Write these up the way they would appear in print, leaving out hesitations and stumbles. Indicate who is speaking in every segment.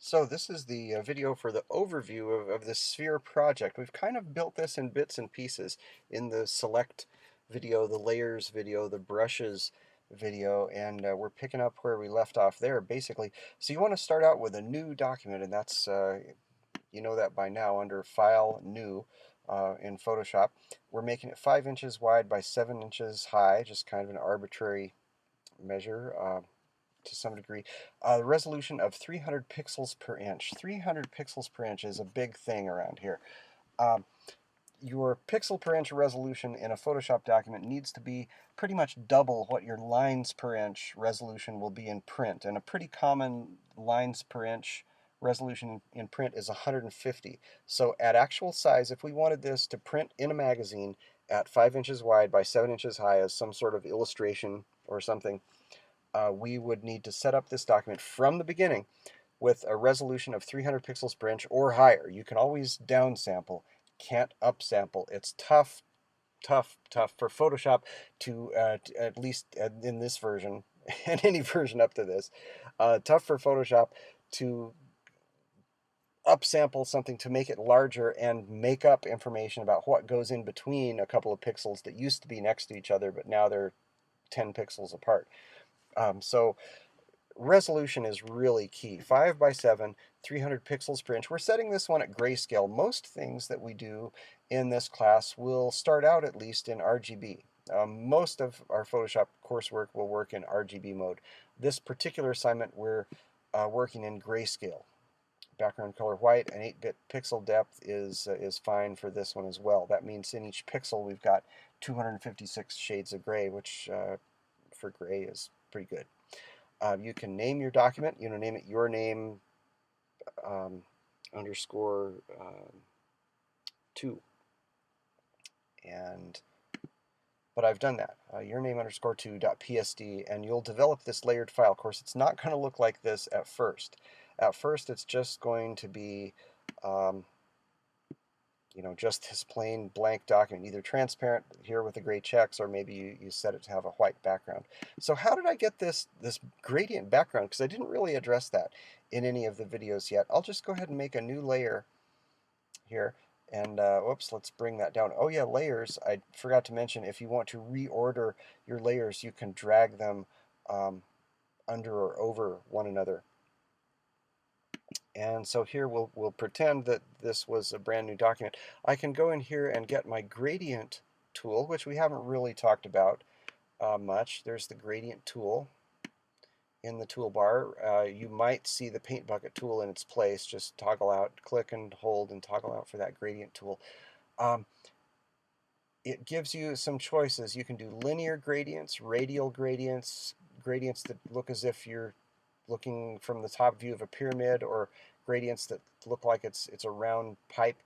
Speaker 1: So this is the video for the overview of the sphere project. We've kind of built this in bits and pieces in the select video, the layers video, the brushes video, and we're picking up where we left off there basically. So you want to start out with a new document, and that's, you know that by now, under File, New, in Photoshop. We're making it 5 inches wide by 7 inches high, just kind of an arbitrary measure. To some degree. The resolution of 300 pixels per inch. 300 pixels per inch is a big thing around here. Um, your pixel per inch resolution in a Photoshop document needs to be pretty much double what your lines per inch resolution will be in print. And a pretty common lines per inch resolution in print is 150. So at actual size, if we wanted this to print in a magazine at 5 inches wide by 7 inches high as some sort of illustration or something, we would need to set up this document from the beginning with a resolution of 300 pixels per inch or higher. You can always downsample, can't upsample. It's tough, tough, tough for Photoshop to at least in this version, and any version up to this, tough for Photoshop to upsample something to make it larger and make up information about what goes in between a couple of pixels that used to be next to each other, but now they're 10 pixels apart. So resolution is really key. 5 by 7, 300 pixels per inch. We're setting this one at grayscale. Most things that we do in this class will start out at least in RGB. Most of our Photoshop coursework will work in RGB mode. This particular assignment we're working in grayscale. Background color white and 8-bit pixel depth is fine for this one as well. That means in each pixel we've got 256 shades of gray, which for gray is pretty good. You can name your document. Name it your name underscore 2. But I've done that. Your name underscore 2.psd, and you'll develop this layered file. Of course, it's not going to look like this at first. At first, it's just going to be just this plain blank document, either transparent here with the gray checks, or maybe you set it to have a white background. So how did I get this gradient background? Because I didn't really address that in any of the videos yet. I'll just go ahead and make a new layer here. And whoops, let's bring that down. Oh yeah, layers. I forgot to mention, if you want to reorder your layers, you can drag them under or over one another. And so here we'll pretend that this was a brand new document. I can go in here and get my gradient tool, which we haven't really talked about much. There's the gradient tool in the toolbar. You might see the paint bucket tool in its place. Just toggle out, click and hold and toggle out for that gradient tool. It gives you some choices. You can do linear gradients, radial gradients, gradients that look as if you're looking from the top view of a pyramid, or gradients that look like it's a round pipe.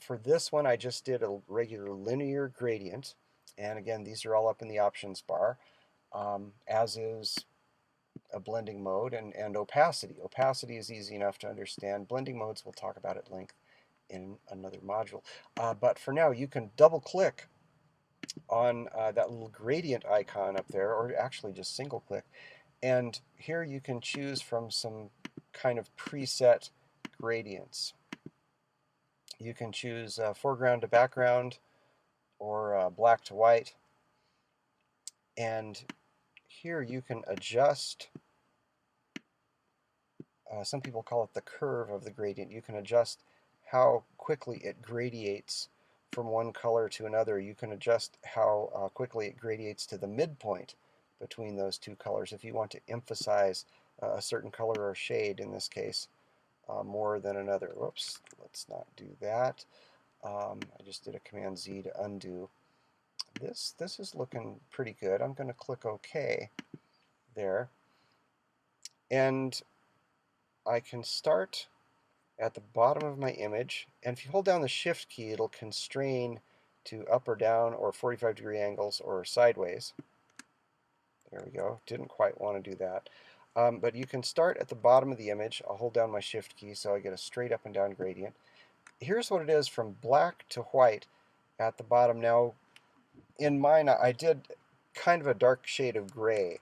Speaker 1: For this one, I just did a regular linear gradient, and again, these are all up in the options bar, as is a blending mode and opacity. Opacity is easy enough to understand. Blending modes we'll talk about at length in another module. But for now, you can double click on that little gradient icon up there, or actually just single click, and here you can choose from some kind of preset gradients. You can choose foreground to background, or black to white. And here you can adjust, some people call it the curve of the gradient. You can adjust how quickly it gradiates from one color to another. You can adjust how quickly it gradiates to the midpoint between those two colors if you want to emphasize a certain color or shade, in this case, more than another. Whoops, let's not do that. I just did a Command Z to undo. This is looking pretty good. I'm going to click OK there. And I can start at the bottom of my image, and if you hold down the Shift key, it'll constrain to up or down, or 45-degree angles, or sideways. There we go. Didn't quite want to do that. But you can start at the bottom of the image. I'll hold down my Shift key so I get a straight up and down gradient. Here's what it is from black to white at the bottom. Now, in mine, I did kind of a dark shade of gray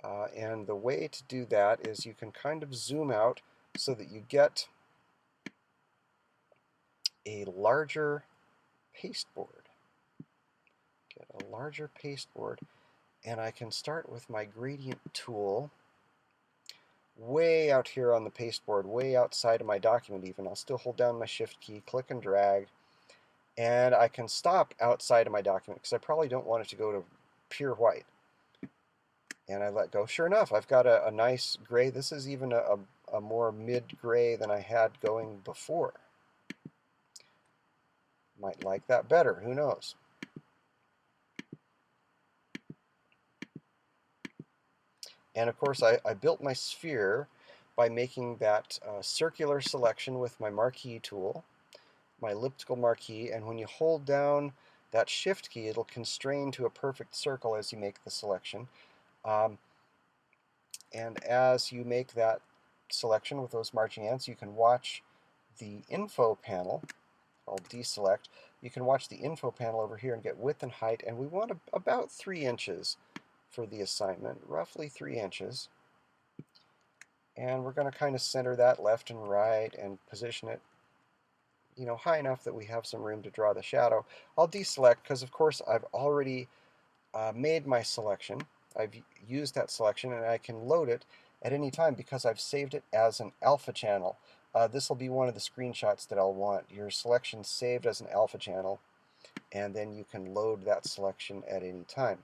Speaker 1: And the way to do that is you can kind of zoom out so that you get a larger pasteboard. Get a larger pasteboard, and I can start with my gradient tool way out here on the pasteboard, way outside of my document even. I'll still hold down my shift key, click and drag, and I can stop outside of my document because I probably don't want it to go to pure white. And I let go. Sure enough, I've got a nice gray. This is even a more mid-gray than I had going before. Might like that better, who knows? And of course, I built my sphere by making that circular selection with my marquee tool, my elliptical marquee, and when you hold down that shift key, it'll constrain to a perfect circle as you make the selection. And as you make that selection with those marching ants, you can watch the info panel. I'll deselect. You can watch the info panel over here and get width and height, and we want about 3 inches for the assignment, roughly 3 inches. And we're going to kind of center that left and right and position it, you know, high enough that we have some room to draw the shadow. I'll deselect because, of course, I've already made my selection. I've used that selection, and I can load it at any time because I've saved it as an alpha channel. This will be one of the screenshots that I'll want. Your selection saved as an alpha channel, and then you can load that selection at any time.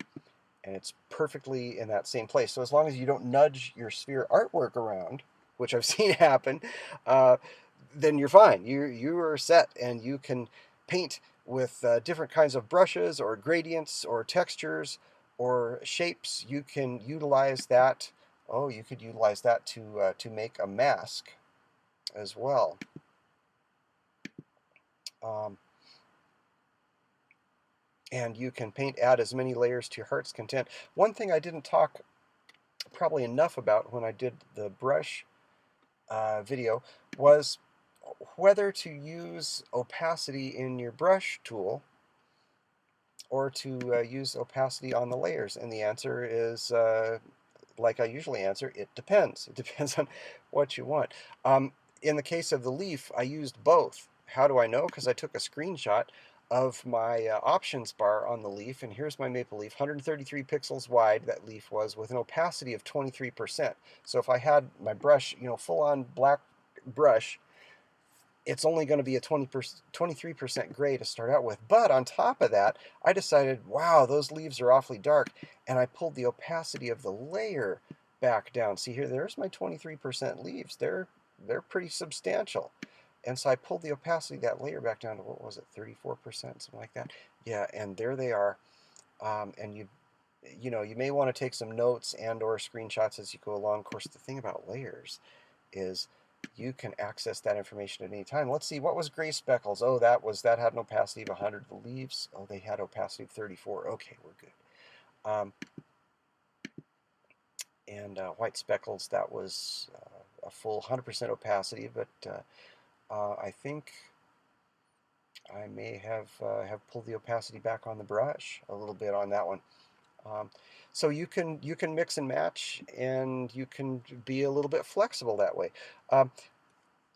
Speaker 1: And it's perfectly in that same place. So as long as you don't nudge your sphere artwork around, which I've seen happen, then you're fine. You are set, and you can paint with different kinds of brushes or gradients or textures or shapes. You can utilize that. Oh, you could utilize that to make a mask as well. And you can add as many layers to your heart's content. One thing I didn't talk probably enough about when I did the brush video was whether to use opacity in your brush tool or to use opacity on the layers. And the answer is, like I usually answer, it depends. It depends on what you want. In the case of the leaf, I used both. How do I know? Because I took a screenshot of my options bar on the leaf, and here's my maple leaf, 133 pixels wide that leaf was, with an opacity of 23%. So if I had my brush, you know, full-on black brush, it's only going to be a 23% gray to start out with. But on top of that, I decided, wow, those leaves are awfully dark, and I pulled the opacity of the layer back down. See here, there's my 23% leaves. They're pretty substantial. And so I pulled the opacity of that layer back down to, what was it, 34%, something like that. Yeah, and there they are. And you know, you may want to take some notes and or screenshots as you go along. Of course, the thing about layers is you can access that information at any time. Let's see, what was gray speckles? Oh, that had an opacity of 100. The leaves, oh, they had opacity of 34. Okay, we're good. And white speckles, that was a full 100% opacity, but I think I may have pulled the opacity back on the brush a little bit on that one. So you can mix and match, and you can be a little bit flexible that way.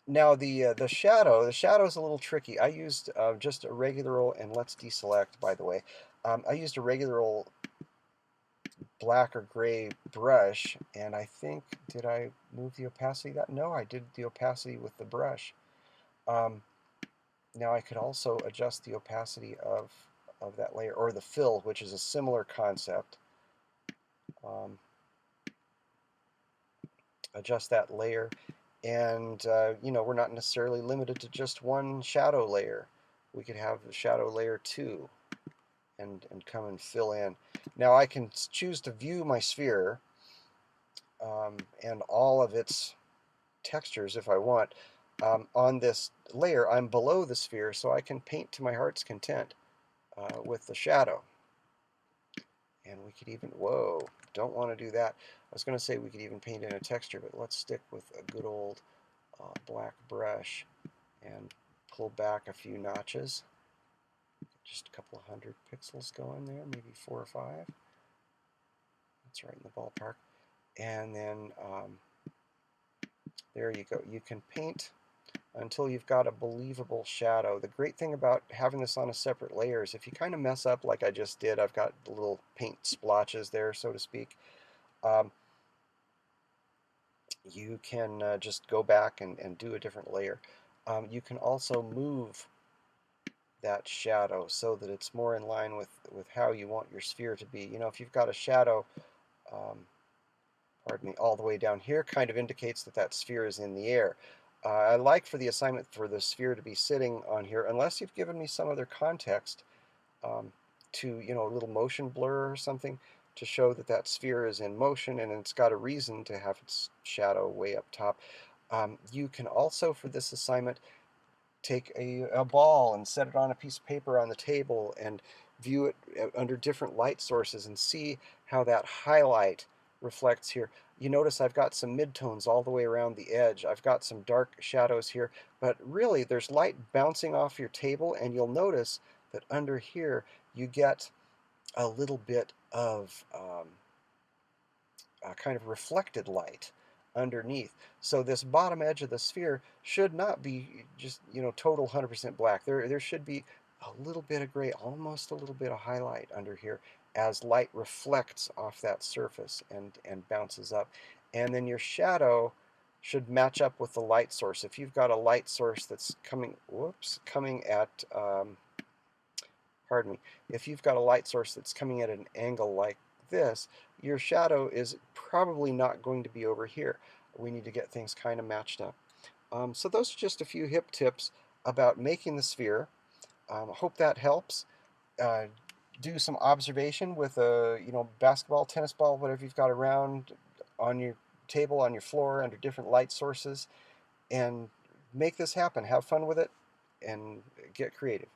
Speaker 1: Now the shadow is a little tricky. I used just a regular old, and let's deselect, by the way. I used a regular old black or gray brush, and I think, did I move the opacity of that? No, I did the opacity with the brush. Now I could also adjust the opacity of that layer, or the fill, which is a similar concept. Adjust that layer, and you know, we're not necessarily limited to just one shadow layer. We could have shadow layer 2 and come and fill in. Now I can choose to view my sphere and all of its textures if I want. On this layer, I'm below the sphere, so I can paint to my heart's content with the shadow. And we could even, whoa, don't want to do that. I was going to say we could even paint in a texture, but let's stick with a good old black brush and pull back a few notches. Just a couple of 100 pixels going there, maybe 4 or 5. That's right in the ballpark. and then there you go. You can paint until you've got a believable shadow. The great thing about having this on a separate layer is if you kind of mess up like I just did, I've got the little paint splotches there, so to speak, um, you can just go back and do a different layer. You can also move that shadow so that it's more in line with how you want your sphere to be. You know, if you've got a shadow, um, pardon me, all the way down here, kind of indicates that that sphere is in the air. I like for the assignment for the sphere to be sitting on here, unless you've given me some other context um, to, you know, a little motion blur or something to show that that sphere is in motion and it's got a reason to have its shadow way up top. You can also, for this assignment, take a ball and set it on a piece of paper on the table and view it under different light sources and see how that highlight reflects here. You notice I've got some midtones all the way around the edge. I've got some dark shadows here, but really there's light bouncing off your table, and you'll notice that under here you get a little bit of kind of reflected light underneath. So this bottom edge of the sphere should not be just, you know, total 100% black. There should be a little bit of gray, almost a little bit of highlight under here as light reflects off that surface and bounces up. And then your shadow should match up with the light source. If you've got a light source that's coming, whoops, coming at pardon me, if you've got a light source that's coming at an angle like this, your shadow is probably not going to be over here. We need to get things kind of matched up. So those are just a few hip tips about making the sphere. Hope that helps. Uh, do some observation with a, you know, basketball, tennis ball, whatever you've got around on your table, on your floor, under different light sources, and make this happen. Have fun with it and get creative.